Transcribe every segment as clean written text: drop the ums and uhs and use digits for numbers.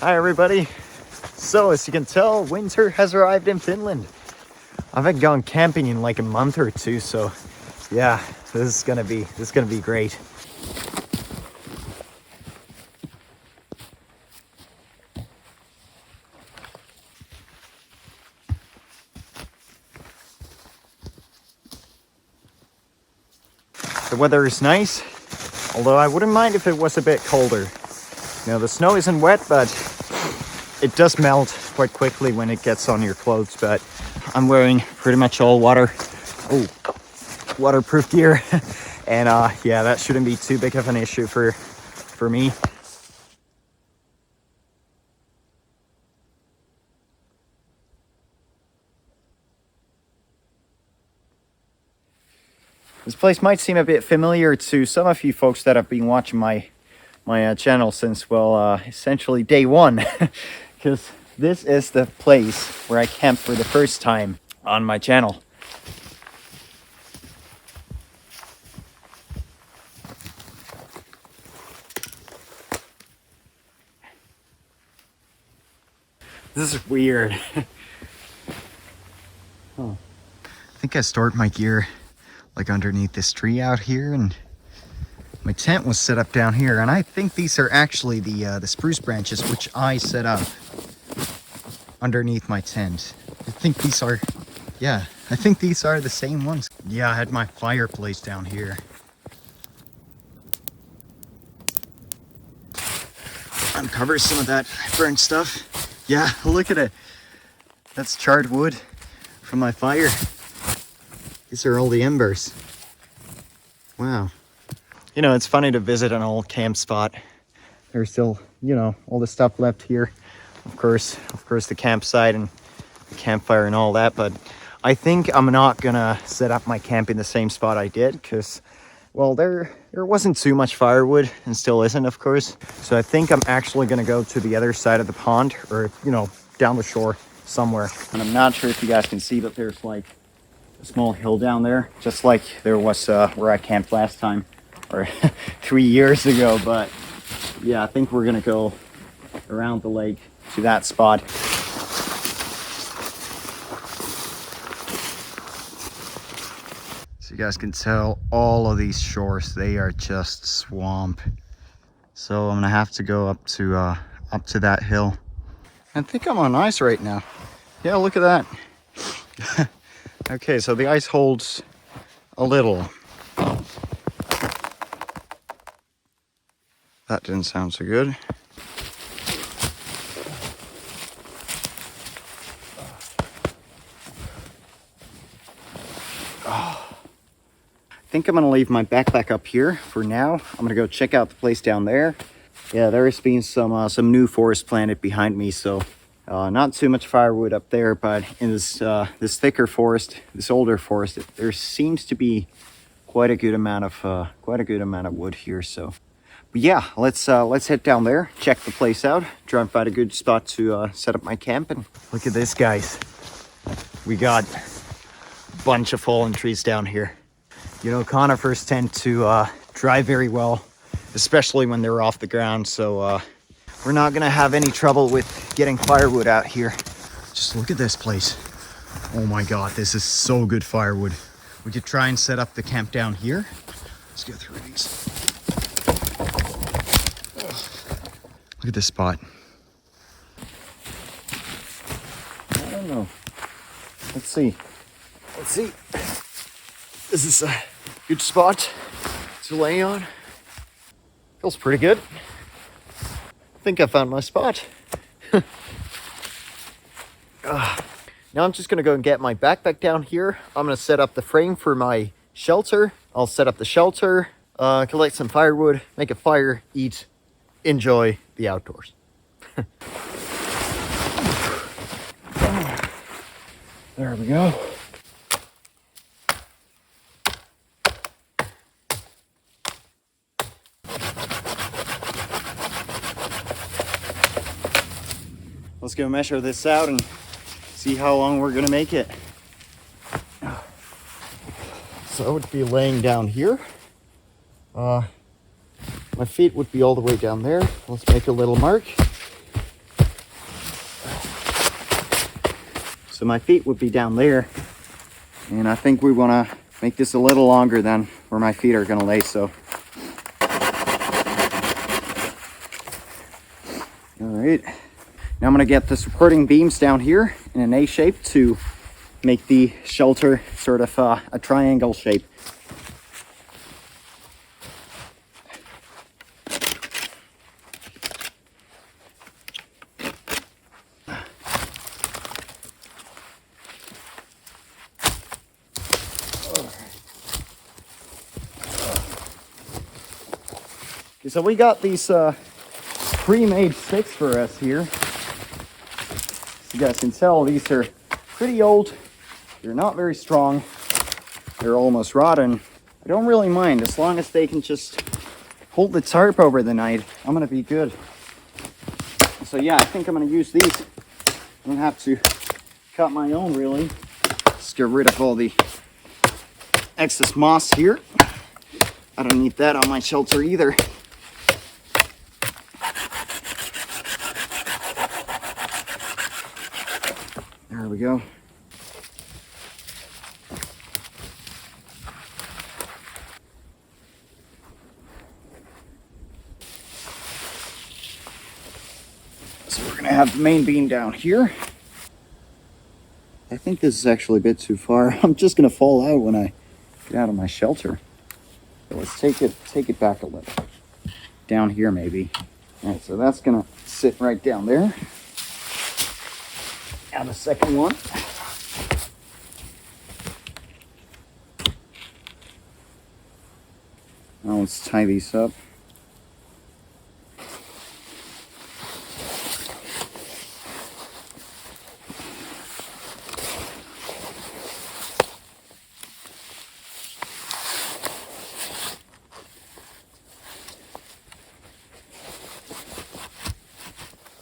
Hi everybody. So as you can tell, winter has arrived in Finland. I haven't gone camping in like a month or two, so yeah, this is gonna be great. The weather is nice, although I wouldn't mind if it was a bit colder. You know, the snow isn't wet, but it does melt quite quickly when it gets on your clothes. But I'm wearing pretty much all waterproof gear, and yeah, that shouldn't be too big of an issue for me. This place might seem a bit familiar to some of you folks that have been watching my channel since, well, essentially day one, because this is the place where I camped for the first time on my channel. This is weird. Oh. I think I stored my gear like underneath this tree out here, and my tent was set up down here, and I think these are actually the spruce branches which I set up underneath my tent. I think these are, yeah, I think these are the same ones. Yeah, I had my fireplace down here. Uncover some of that burnt stuff. Yeah, look at it. That's charred wood from my fire. These are all the embers. Wow. You know, it's funny to visit an old camp spot. There's still, you know, all the stuff left here. Of course, the campsite and the campfire and all that. But I think I'm not gonna set up my camp in the same spot I did, because, well, there wasn't too much firewood, and still isn't, of course. So I think I'm actually gonna go to the other side of the pond, or, you know, down the shore somewhere. And I'm not sure if you guys can see, but there's like a small hill down there, just like there was where I camped last time, or 3 years ago. But yeah, I think we're gonna go around the lake to that spot. So you guys can tell all of these shores, they are just swamp. So I'm gonna have to go up to that hill. I think I'm on ice right now. Yeah, look at that. Okay, so the ice holds a little. That didn't sound so good. Oh. I think I'm gonna leave my backpack up here for now. I'm gonna go check out the place down there. Yeah, there's been some new forest planted behind me, so not too much firewood up there, but in this thicker forest, this older forest, there seems to be quite a good amount of wood here. So, but yeah, let's head down there, check the place out, try and find a good spot to set up my camp. And look at this, guys. We got a bunch of fallen trees down here. You know, conifers tend to dry very well, especially when they're off the ground. So we're not gonna have any trouble with getting firewood out here. Just look at this place. Oh my God, this is so good firewood. We could try and set up the camp down here. Let's go through these. Look at this spot. I don't know. Let's see. This is a good spot to lay on. Feels pretty good. I think I found my spot. Now I'm just gonna go and get my backpack down here. I'm gonna set up the frame for my shelter. I'll set up the shelter, collect some firewood, make a fire, eat, enjoy the outdoors. There we go. Let's go measure this out and see how long we're gonna make it. So I would be laying down here. My feet would be all the way down there. Let's make a little mark. So my feet would be down there. And I think we want to make this a little longer than where my feet are going to lay. So, all right. Now I'm going to get the supporting beams down here in an A shape to make the shelter sort of a triangle shape. So we got these pre-made sticks for us here. As you guys can tell, these are pretty old. They're not very strong. They're almost rotten. I don't really mind as long as they can just hold the tarp over the night. I'm gonna be good. So yeah, I think I'm gonna use these. I don't have to cut my own really. Just get rid of all the excess moss here. I don't need that on my shelter either. There we go. So we're gonna have the main beam down here. I think this is actually a bit too far. I'm just gonna fall out when I get out of my shelter. So let's take it back a little. Down here maybe. All right, so that's gonna sit right down there. Now the second one. Now let's tie these up.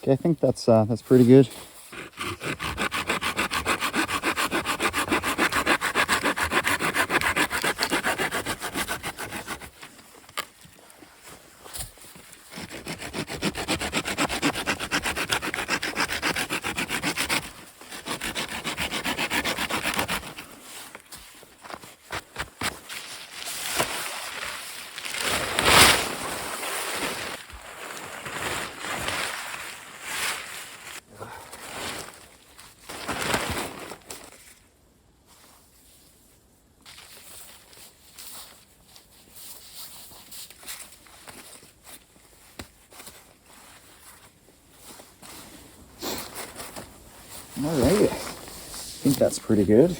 Okay, I think that's pretty good. All right, I think that's pretty good.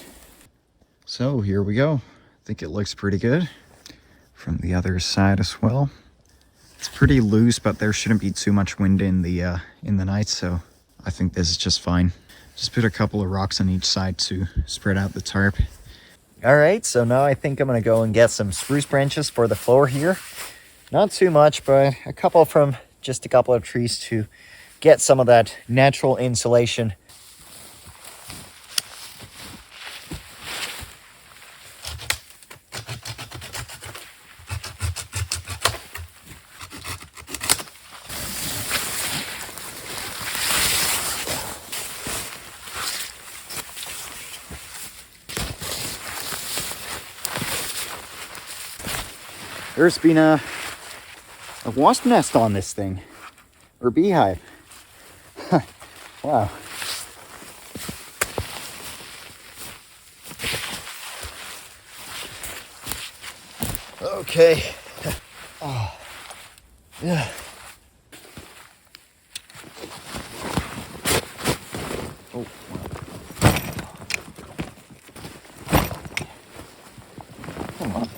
So here we go. I think it looks pretty good from the other side as well. It's pretty loose, but there shouldn't be too much wind in the night, so I think this is just fine. Just put a couple of rocks on each side to spread out the tarp. All right, so now I think I'm gonna go and get some spruce branches for the floor here. Not too much, but a couple from just a couple of trees to get some of that natural insulation. There's been a wasp nest on this thing, or beehive. Wow. Okay. Oh. Yeah. Oh. Come on.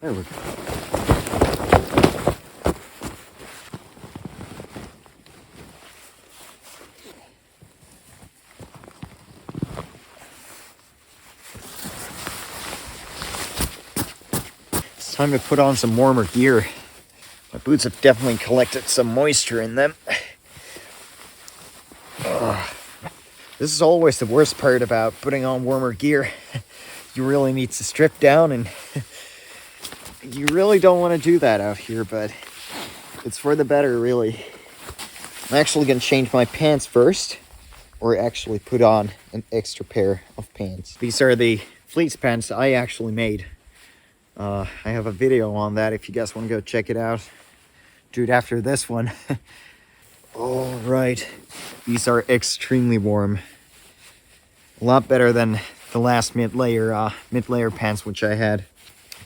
There we go. It's time to put on some warmer gear. My boots have definitely collected some moisture in them. This is always the worst part about putting on warmer gear. You really need to strip down, and you really don't want to do that out here, but it's for the better, really. I'm actually going to change my pants first. or actually put on an extra pair of pants. These are the fleece pants I actually made. I have a video on that if you guys want to go check it out. Do it after this one. All right, these are extremely warm. A lot better than the last mid-layer pants which I had.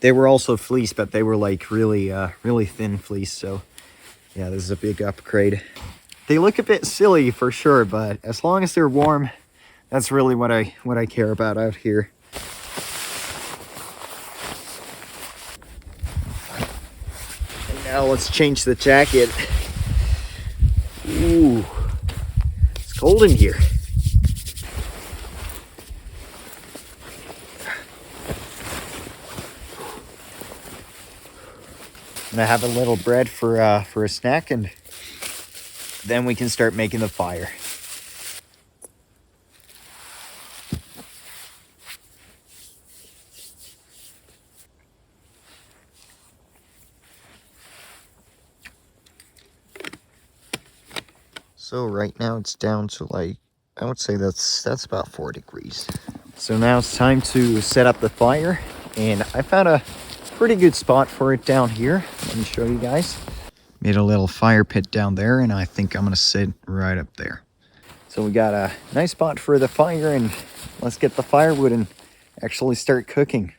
They were also fleece, but they were like really thin fleece. So yeah, this is a big upgrade. They look a bit silly for sure, but as long as they're warm, that's really what I care about out here. And now let's change the jacket. Ooh, it's cold in here. I'm gonna have a little bread for a snack, and then we can start making the fire. So right now it's down to like, I would say that's about 4 degrees. So now it's time to set up the fire, and I found a pretty good spot for it down here. Let me show you guys. Made a little fire pit down there, and I think I'm gonna sit right up there. So we got a nice spot for the fire, and let's get the firewood and actually start cooking.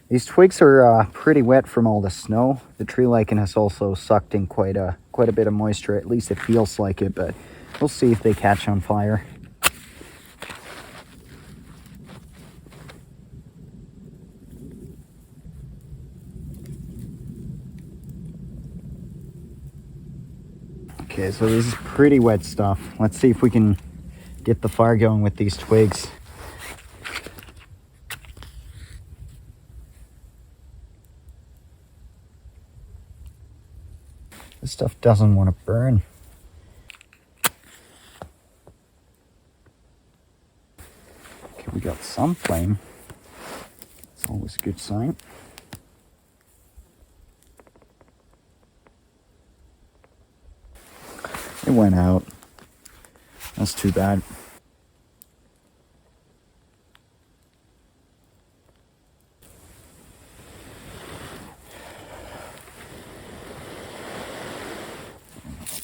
These twigs are pretty wet from all the snow. The tree lichen has also sucked in quite a bit of moisture. At least it feels like it, but we'll see if they catch on fire. Okay, so this is pretty wet stuff. Let's see if we can get the fire going with these twigs. This stuff doesn't want to burn. Okay, we got some flame. It's always a good sign. It went out. That's too bad.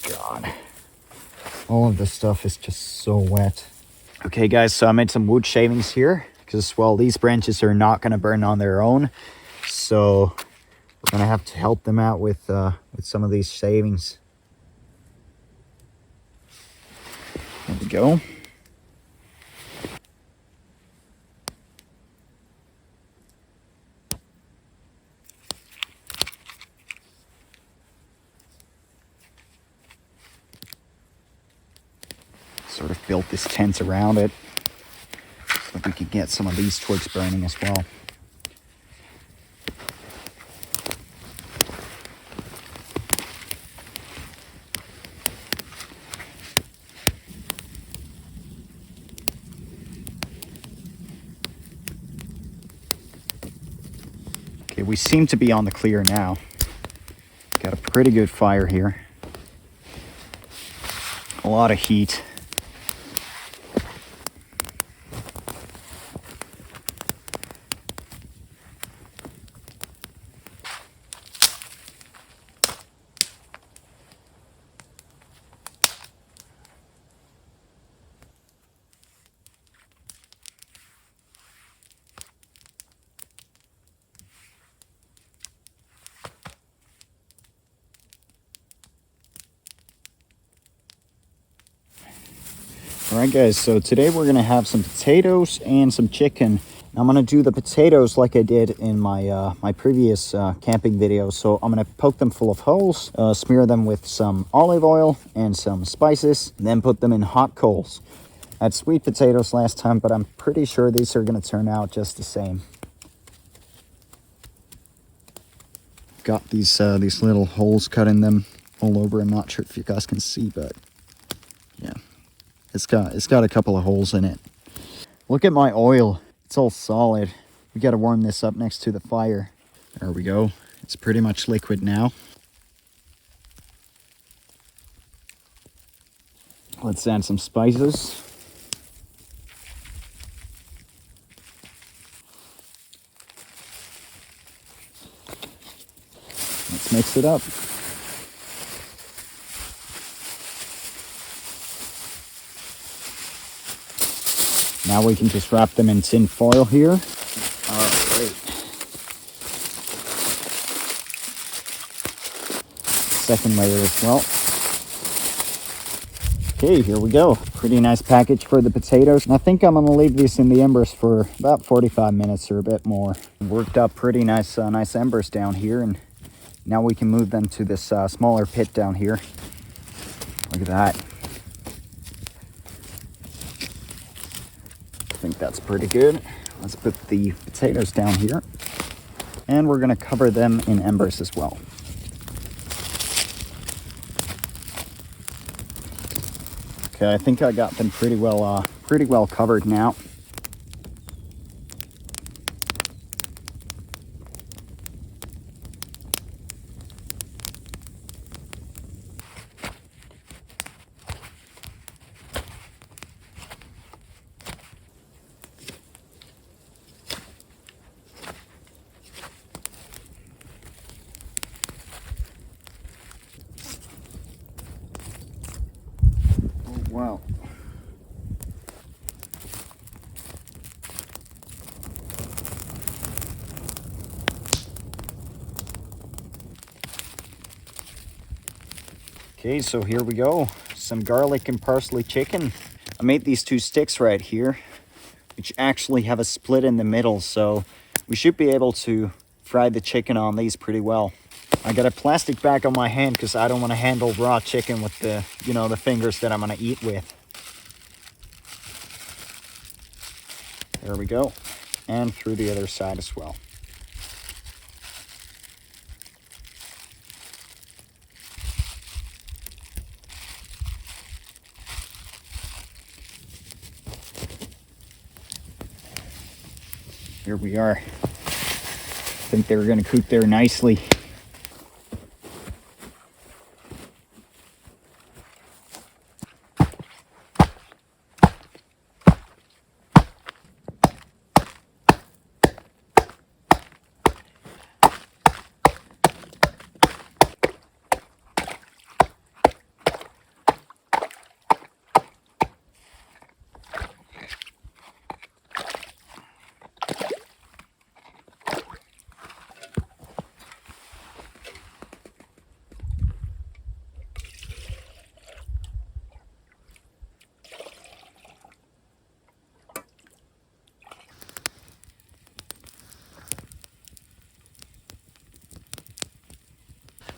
God, all of this stuff is just so wet. Okay guys, so I made some wood shavings here because, well, these branches are not going to burn on their own, so we're going to have to help them out with some of these shavings. There we go. Sort of built this tent around it so that we could get some of these twigs burning as well. Okay, we seem to be on the clear now. Got a pretty good fire here. A lot of heat. Alright guys, so today we're going to have some potatoes and some chicken. I'm gonna do the potatoes like I did in my my previous camping video. So I'm gonna poke them full of holes, smear them with some olive oil and some spices, and then put them in hot coals. I had sweet potatoes last time, but I'm pretty sure these are gonna turn out just the same. Got these little holes cut in them all over. I'm not sure if you guys can see, but yeah, it's got a couple of holes in it. Look at my oil. It's all solid. We got to warm this up next to the fire. There we go. It's pretty much liquid now. Let's add some spices. Let's mix it up. Now we can just wrap them in tin foil here. All right. Second layer as well. Okay, here we go. Pretty nice package for the potatoes. And I think I'm gonna leave these in the embers for about 45 minutes or a bit more. Worked up pretty nice embers down here, and now we can move them to this smaller pit down here. Look at that. I think that's pretty good. Let's put the potatoes down here, and we're gonna cover them in embers as well. Okay, I think I got them pretty well covered now. Oh, wow. Okay, so here we go. Some garlic and parsley chicken. I made these two sticks right here, which actually have a split in the middle, so we should be able to fry the chicken on these pretty well. I got a plastic bag on my hand because I don't want to handle raw chicken with the, the fingers that I'm gonna eat with. There we go. And through the other side as well. Here we are. I think they're gonna cook there nicely.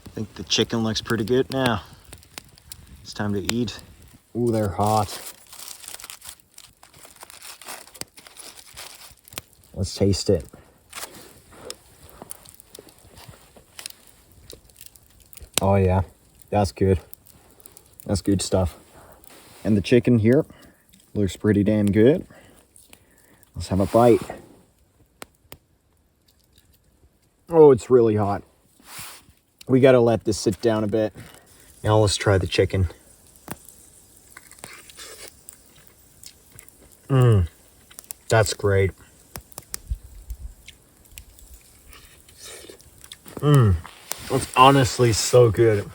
I think the chicken looks pretty good now. It's time to eat. Ooh, they're hot. Let's taste it. Oh yeah, that's good. That's good stuff. And the chicken here looks pretty damn good. Let's have a bite. Oh, it's really hot. We gotta let this sit down a bit. Now let's try the chicken. That's great. It's honestly so good.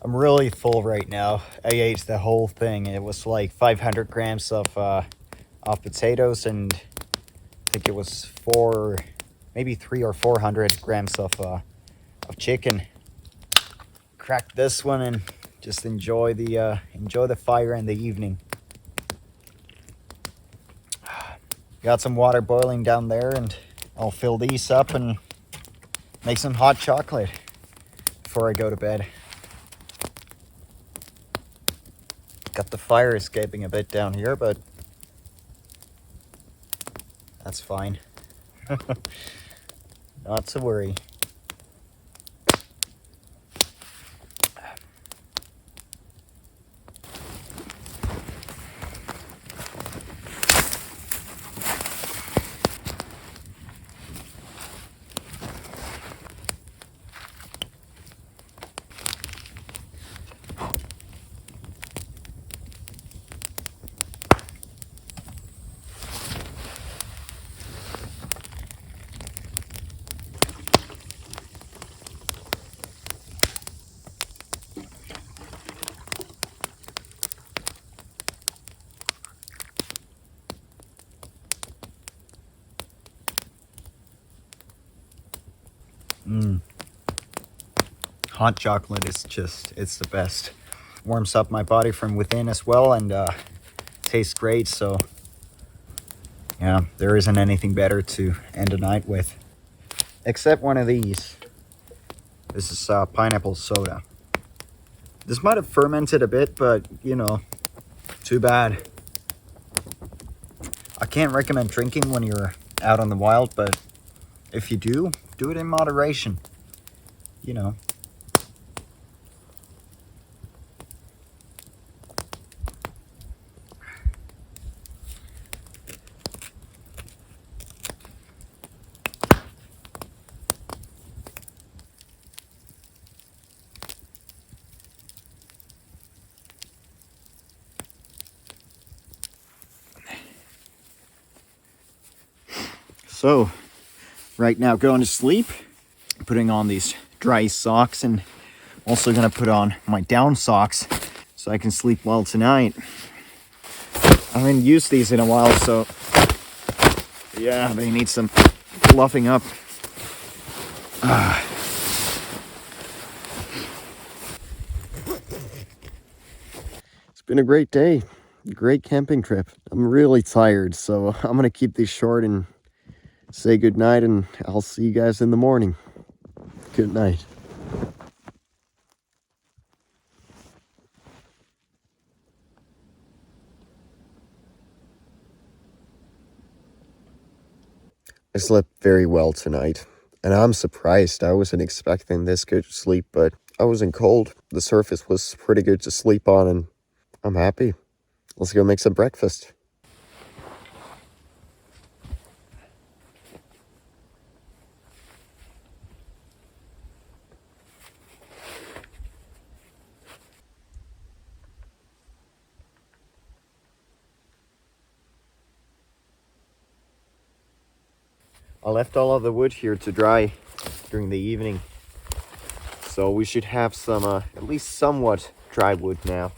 I'm really full right now. I ate the whole thing. It was like 500 grams of potatoes, and I think it was maybe 300 or 400 grams of chicken. Crack this one and just enjoy the fire in the evening. Got some water boiling down there, and I'll fill these up and make some hot chocolate before I go to bed. Got the fire escaping a bit down here, but that's fine. Not to worry. Hot chocolate is it's the best. Warms up my body from within as well, and tastes great. So yeah, there isn't anything better to end a night with. Except one of these. This is pineapple soda. This might have fermented a bit, but you know, too bad. I can't recommend drinking when you're out on the wild, but if you do it in moderation. You know. So, right now going to sleep, putting on these dry socks, and also gonna put on my down socks so I can sleep well tonight. I haven't used these in a while, so yeah, they need some fluffing up. It's been a great day, great camping trip. I'm really tired, so I'm gonna keep these short and say good night, and I'll see you guys in the morning. Good night. I slept very well tonight, and I'm surprised. I wasn't expecting this good sleep, but I wasn't cold. The surface was pretty good to sleep on, and I'm happy. Let's go make some breakfast. I left all of the wood here to dry during the evening, so we should have some at least somewhat dry wood now.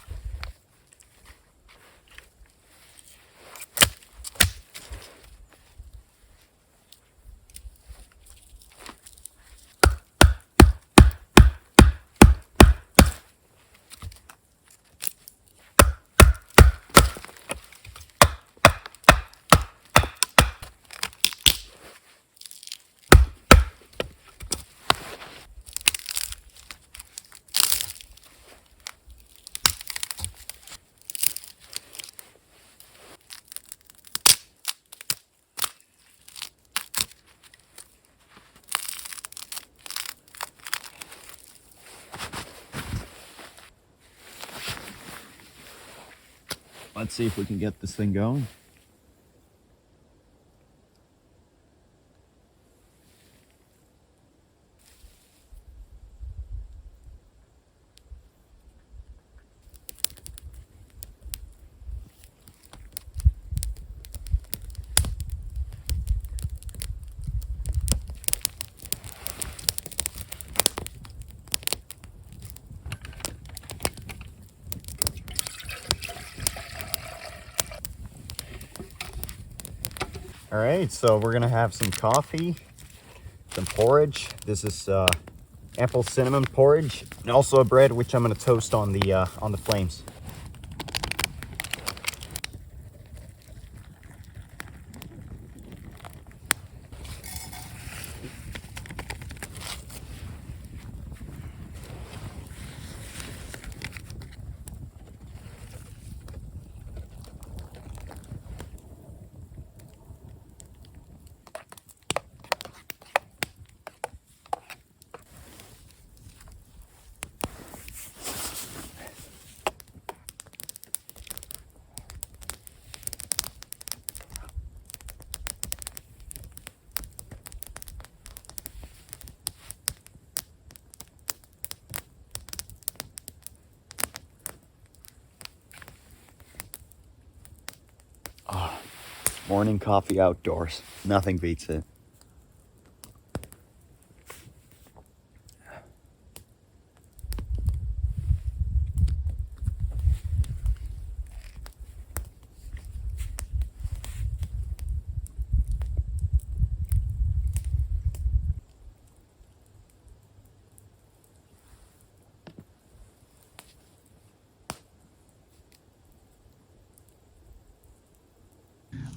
Let's see if we can get this thing going. All right, so we're gonna have some coffee, some porridge. This is apple cinnamon porridge, and also a bread which I'm gonna toast on the flames. Morning coffee outdoors. Nothing beats it.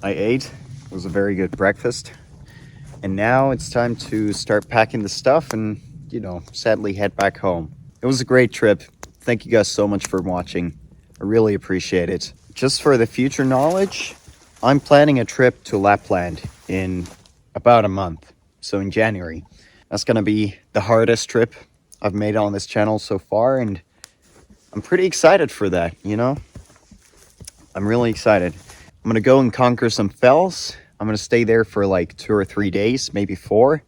I ate. It was a very good breakfast. And now it's time to start packing the stuff and, sadly head back home. It was a great trip. Thank you guys so much for watching. I really appreciate it. Just for the future knowledge, I'm planning a trip to Lapland in about a month. So in January. That's going to be the hardest trip I've made on this channel so far. And I'm pretty excited for that, I'm really excited. I'm going to go and conquer some fells. I'm going to stay there for like 2 or 3 days, maybe 4,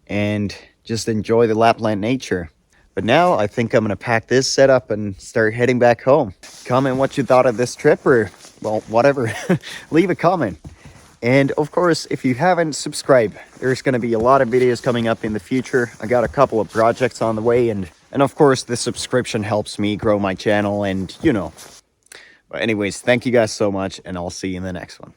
and just enjoy the Lapland nature. But now I think I'm going to pack this setup and start heading back home. Comment what you thought of this trip, or, well, whatever. Leave a comment. And of course, if you haven't subscribed, there's going to be a lot of videos coming up in the future. I got a couple of projects on the way, and of course, the subscription helps me grow my channel, and But anyways, thank you guys so much, and I'll see you in the next one.